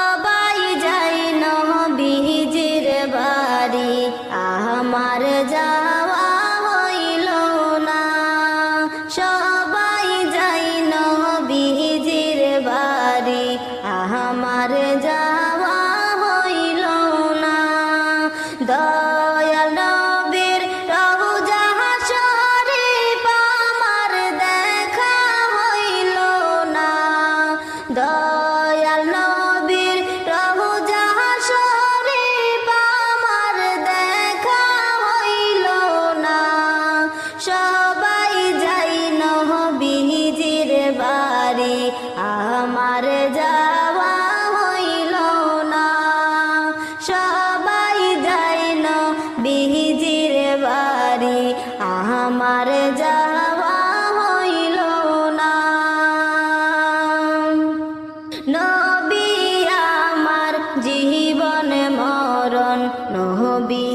সবাই যাই নবীজির বাড়ি, আমার যাওয়া হইল না। সবাই যাই নবীজির বাড়ি, আমার যাওয়া হইল না। দয়াল নবীর রওজা শরীফ আমার দেখা হইল না। দয়াল নবীর রওজা শরীফ আমার দেখা হইল না। সবাই যাই নবীজির বাড়ি, আমার যাওয়া হইল না। সবাই যাই নবীজির বাড়ি, আমার যাওয়া হইল না। নবী আমার জীবন মরণ, নবী